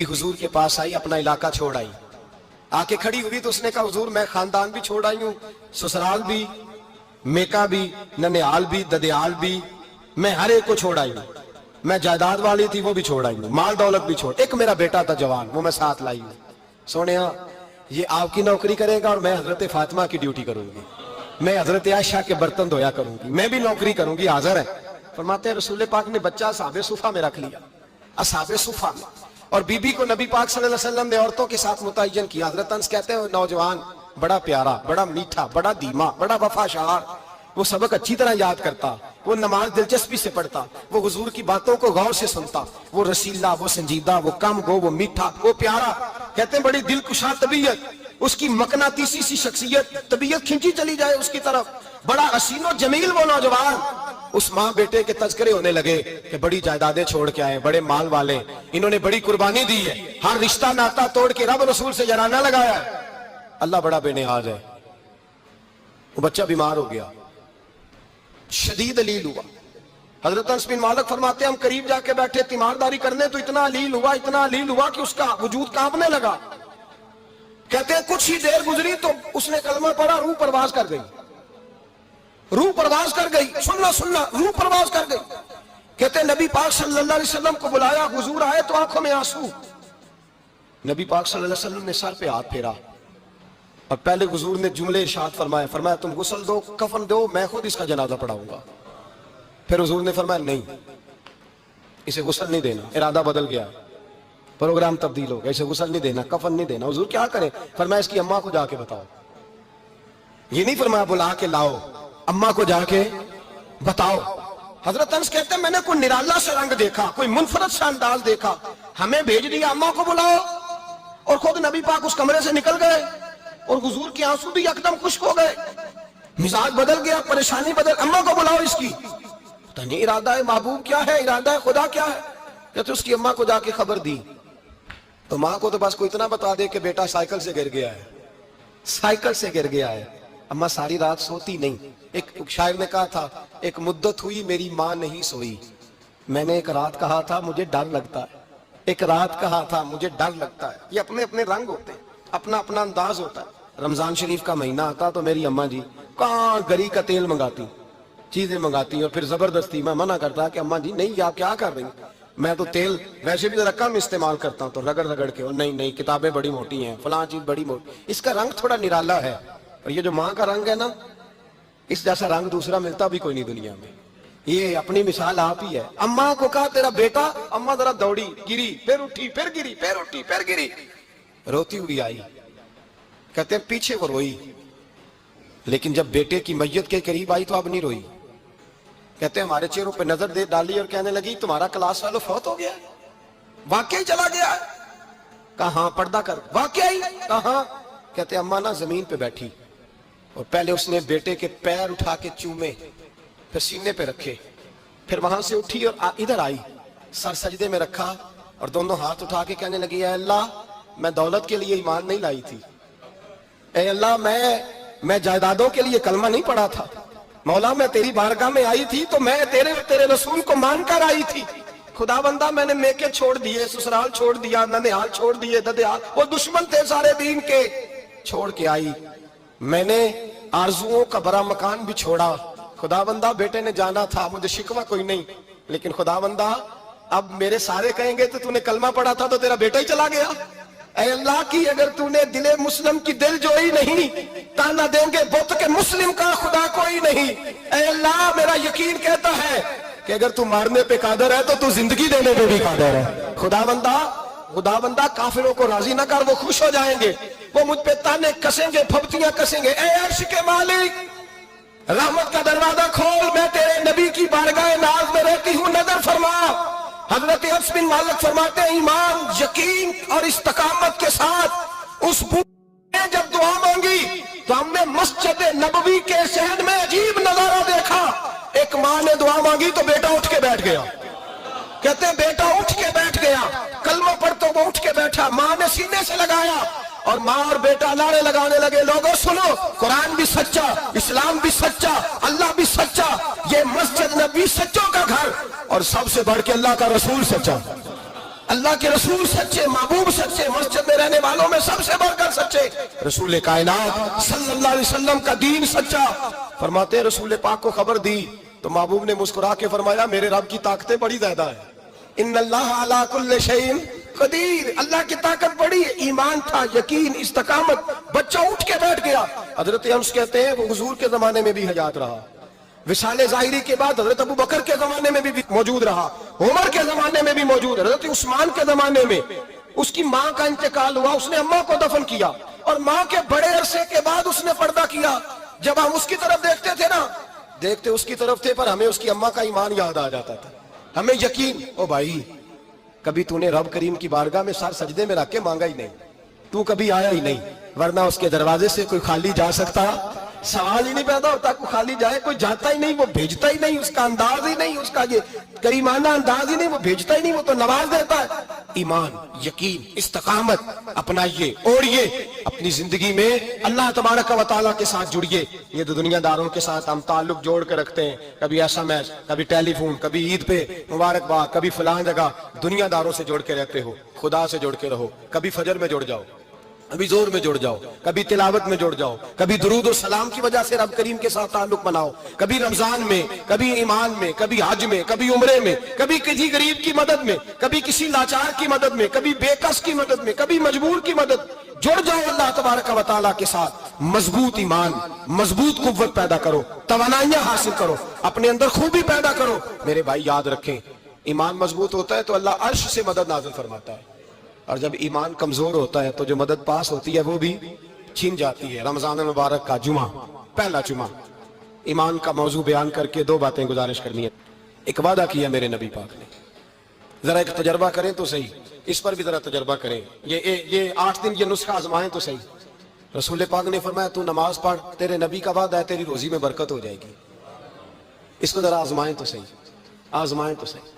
हुजूर के पास आई, अपना इलाका छोड़ आई, आके खड़ी हुई तो उसने कहा हुजूर मैं खानदान भी छोड़ आई हूँ, ससुराल भी, मेका भी, ननिहाल भी, ददियाल भी, मैं हर एक को छोड़ आई हूँ। मैं जायदाद वाली थी वो भी छोड़ आई हूँ, माल दौलत भी छोड़, एक मेरा बेटा था जवान वो मैं साथ लाई हूँ। सोने ये आपकी नौकरी करेगा और मैं हजरत फातिमा की ड्यूटी करूंगी, मैं हजरत आयशा के बर्तन धोया करूंगी, मैं भी नौकरी करूंगी। हाजिर है। फरमाते हैं रसूल पाक ने बच्चा असहाबे सुफा में रख लिया, असहाबे सुफा में, और बीबी को नबी पाक सल्लल्लाहु अलैहि वसल्लम ने औरतों के साथ मुतय्यन किया। हजरत अंस कहते हैं नौजवान बड़ा प्यारा, बड़ा मीठा, बड़ा धीमा, बड़ा वफाशार, वो सबक अच्छी तरह याद करता, वो नमाज दिलचस्पी से पढ़ता, वो हुजूर की बातों को गौर से सुनता, वो रसीला, वो संजीदा, वो कम गो, वो मीठा, वो प्यारा। कहते हैं बड़ी दिलकुशा तबीयत, उसकी मकनातीसी सी शख्सियत, तबीयत खिंची चली जाए उसकी तरफ, बड़ा हसीनो जमील वो नौजवान। उस माँ बेटे के तज़किरे होने लगे कि बड़ी जायदादें छोड़ के आए, बड़े माल वाले, इन्होंने बड़ी कुर्बानी दी है, हर रिश्ता नाता तोड़ के रब रसूल से जराना लगाया है। अल्लाह बड़ा बेनियाज है। वो बच्चा बीमार हो गया, शदीद अलील हुआ। हजरत अनस बिन मालिक फरमाते हम करीब जाके बैठे तीमारदारी करने तो इतना अलील हुआ, इतना अलील हुआ कि उसका वजूद कांपने लगा। कहते हैं कुछ ही देर गुजरी तो उसने कलमा पढ़ा, रूह परवाज कर गई, रूह परवाज कर गई। सुनना सुनना, रूह परवाज कर गई। कहते नबी पाक सल्लल्लाहु अलैहि वसल्लम को बुलाया, हुजूर आए तो आंखों में आंसू। नबी पाक सल्लल्लाहु अलैहि वसल्लम ने सर पे हाथ फेरा और पहले हुजूर ने जुमले इरशाद फरमाया, फरमाया तुम गुस्ल दो, कफन दो, मैं खुद इसका जनाजा पढ़ाऊंगा। फिर हुजूर ने फरमाया नहीं, इसे गुस्ल नहीं देना, इरादा बदल गया, प्रोग्राम तब्दील हो गया, इसे गुस्ल नहीं देना, कफन नहीं देना। हुजूर क्या करें? फरमाया इसकी अम्मा को जाके बताओ। ये नहीं फरमाया बुला के लाओ, अम्मा को जाके बताओ। हजरत अनस कहते हैं मैंने कोई निराला सा रंग देखा, कोई मुनफरद सा अंदाज देखा, हमें भेज दिया अम्मा को बुलाओ, और खुद नबी पाक उस कमरे से निकल गए और हुजूर के आंसू भी एकदम खुश्क हो गए, मिजाज बदल गया, परेशानी बदल। अम्मा को बुलाओ इसकी, पता नहीं इरादा है महबूब क्या है, इरादा है खुदा क्या है। कहते उसकी अम्मा को जाके खबर दी तो माँ को तो बस कोई इतना बता दे कि बेटा साइकिल से गिर गया है, साइकिल से गिर गया है। अम्मा सारी रात सोती नहीं। एक शायर ने कहा था एक मुद्दत हुई मेरी माँ नहीं सोई, मैंने एक रात कहा था मुझे डर लगता है, एक रात कहा था मुझे डर लगता है। ये अपने अपने रंग होते हैं, अपना अपना अंदाज होता है। रमजान शरीफ का महीना आता तो मेरी अम्मा जी कहाँ गरी का तेल मंगाती, चीजें मंगाती, और फिर जबरदस्ती मैं मना करता कि अम्मा जी नहीं आप क्या कर रही, मैं तो तेल वैसे भी जरा कम इस्तेमाल करता हूँ, तो रगड़ रगड़ के, और नहीं नहीं किताबें बड़ी मोटी हैं, फलां चीज बड़ी मोटी, इसका रंग थोड़ा निराला है। और ये जो माँ का रंग है ना, इस जैसा रंग दूसरा मिलता भी कोई नहीं दुनिया में। ये अपनी मिसाल आप ही है। अम्मा को कहा तेरा बेटा, अम्मा जरा दौड़ी, गिरी, फिर उठी, फिर गिरी, फिर उठी, फिर गिरी, रोती हुई आई। कहते हैं पीछे वो रोई, लेकिन जब बेटे की मैयत के करीब आई तो अब नहीं रोई। कहते हैं हमारे चेहरों पे नजर दे डाली और कहने लगी तुम्हारा क्लास वालों फौत हो गया, वाकई चला गया। कहा पर्दा कर, वाकई कहा। कहते अम्मा ना जमीन पे बैठी और पहले उसने बेटे के पैर उठा के चूमे, फिर सीने पे रखे, फिर वहां से उठी और इधर आई, सर सजदे में रखा और दोनों हाथ उठा के कहने लगी ऐ अल्लाह मैं दौलत के लिए ईमान नहीं लाई थी, ऐ अल्लाह मैं जायदादों के लिए कलमा नहीं पढ़ा था, मौला मैं तेरी बारगाह में आई थी तो मैं तेरे रसूल को मानकर आई थी। खुदा बंदा मैंने मेके छोड़ दिए, ससुराल छोड़ दिया, ननिहाल छोड़ दिए, ददियाल, वो दुश्मन थे सारे दीन के, छोड़ के आई। मैंने आरजुओं का बड़ा मकान भी छोड़ा। खुदा बंदा बेटे ने जाना था, मुझे शिकवा कोई नहीं, लेकिन खुदा बंदा अब मेरे सारे कहेंगे तो तूने कलमा पढ़ा था तो तेरा बेटा ही चला गया। ऐ अल्लाह की अगर तूने दिले मुस्लिम की दिल जोई नहीं, ताना देंगे बुत के मुस्लिम का खुदा कोई नहीं। ऐ अल्लाह मेरा यकीन कहता है कि अगर तू मारने पे कादर है तो तू जिंदगी देने पे भी कादर है। खुदा बंदा काफिरों को राजी ना कर, वो खुश हो जाएंगे, वो मुझ पे ताने कसेंगे, फबतियां कसेंगे। ऐ अर्श के मालिक रहमत का दरवाजा खोल, मैं तेरे नबी की बारगाह नाज में रहती हूँ, नजर फरमा। हजरत अनस बिन मालिक फरमाते हैं ईमान, यकीन और इस्तकामत के साथ उस बूढ़े ने जब दुआ मांगी तो हमने मस्जिद नबवी के शहर में अजीब नजारा देखा। एक माँ ने दुआ मांगी तो बेटा उठ के बैठ गया। कहते हैं बेटा उठ के बैठ गया, कलमा पढ़ तो वो उठ के बैठा, माँ ने सीने से लगाया और माँ और बेटा नारे लगाने लगे लोगों सुनो, कुरान भी सच्चा, इस्लाम भी सच्चा, अल्लाह भी सच्चा, ये मस्जिद नबी सच्चों का घर और सबसे बढ़ के अल्लाह का रसूल सच्चा। اللہ کے رسول سچے، محبوب سچے، مسجد میں رہنے والوں میں سب سے بڑھ کر سچے، رسول کائنات صلی اللہ علیہ وسلم کا دین سچا۔ فرماتے ہیں رسول پاک کو خبر دی تو محبوب نے مسکرا کے فرمایا میرے رب کی طاقتیں بڑی زیادہ ہیں، ان اللہ علی کل شیء قدیر، اللہ کی طاقت بڑی ہے۔ ایمان تھا، یقین، استقامت، بچہ اٹھ کے بیٹھ گیا۔ حضرت انس کہتے ہیں وہ حضور کے زمانے میں بھی حیات رہا، وصال ظاہری کے بعد حضرت ابو بکر کے زمانے میں بھی موجود رہا، عمر کے زمانے میں بھی موجود، حضرت عثمان کے زمانے میں اس کی ماں کا انتقال ہوا، اس نے اماں کو دفن کیا، اور ماں کے بڑے عرصے کے بعد اس نے پردہ کیا۔ جب ہم اس کی طرف دیکھتے تھے نا، دیکھتے اس کی طرف تھے، پر ہمیں اس کی اماں کا ایمان یاد آ جاتا تھا، ہمیں یقین۔ او بھائی، کبھی تو نے رب کریم کی بارگاہ میں سر سجدے میں رکھ کے مانگا ہی نہیں، تو کبھی آیا ہی نہیں، ورنہ اس کے دروازے سے کوئی خالی جا سکتا؟ سوال ہی نہیں پیدا ہوتا کوئی خالی جائے، کوئی جاتا ہی نہیں، وہ بھیجتا ہی نہیں، اس کا انداز ہی نہیں، اس کا یہ کریمانہ انداز ہی نہیں، وہ بھیجتا ہی نہیں، وہ تو نواز دیتا ہے۔ ایمان، یقین، استقامت اپنائیے، اوڑھیے اپنی زندگی میں، اللہ تبارک و تعالیٰ کے ساتھ جڑیے۔ یہ تو دنیا داروں کے ساتھ ہم تعلق جوڑ کے رکھتے ہیں، کبھی SMS، کبھی ٹیلی فون، کبھی عید پہ مبارکباد، کبھی فلاں جگہ، دنیا داروں سے جوڑ کے رہتے ہو، خدا سے جوڑ کے رہو۔ کبھی فجر میں جڑ جاؤ، کبھی زور میں جڑ جاؤ، کبھی تلاوت میں جڑ جاؤ، کبھی درود و سلام کی وجہ سے رب کریم کے ساتھ تعلق بناؤ، کبھی رمضان میں، کبھی ایمان میں، کبھی حج میں، کبھی عمرے میں، کبھی کسی غریب کی مدد میں، کبھی کسی لاچار کی مدد میں، کبھی بے کس کی مدد میں، کبھی مجبور کی مدد۔ جڑ جاؤ اللہ تبارک و تعالیٰ کے ساتھ، مضبوط ایمان، مضبوط قوت پیدا کرو، توانائیاں حاصل کرو، اپنے اندر خوبی پیدا کرو۔ میرے بھائی یاد رکھیں، ایمان مضبوط ہوتا ہے تو اللہ عرش سے مدد نازل فرماتا ہے، اور جب ایمان کمزور ہوتا ہے تو جو مدد پاس ہوتی ہے وہ بھی چھین جاتی ہے۔ رمضان مبارک کا جمعہ، پہلا جمعہ، ایمان کا موضوع بیان کر کے دو باتیں گزارش کرنی ہے۔ ایک وعدہ کیا میرے نبی پاک نے، ذرا ایک تجربہ کریں تو صحیح، اس پر بھی ذرا تجربہ کریں، یہ 8 دن یہ نسخہ آزمائیں تو صحیح۔ رسول پاک نے فرمایا تو نماز پڑھ، تیرے نبی کا وعدہ ہے تیری روزی میں برکت ہو جائے گی، اس کو ذرا آزمائیں تو صحیح، آزمائیں تو صحیح۔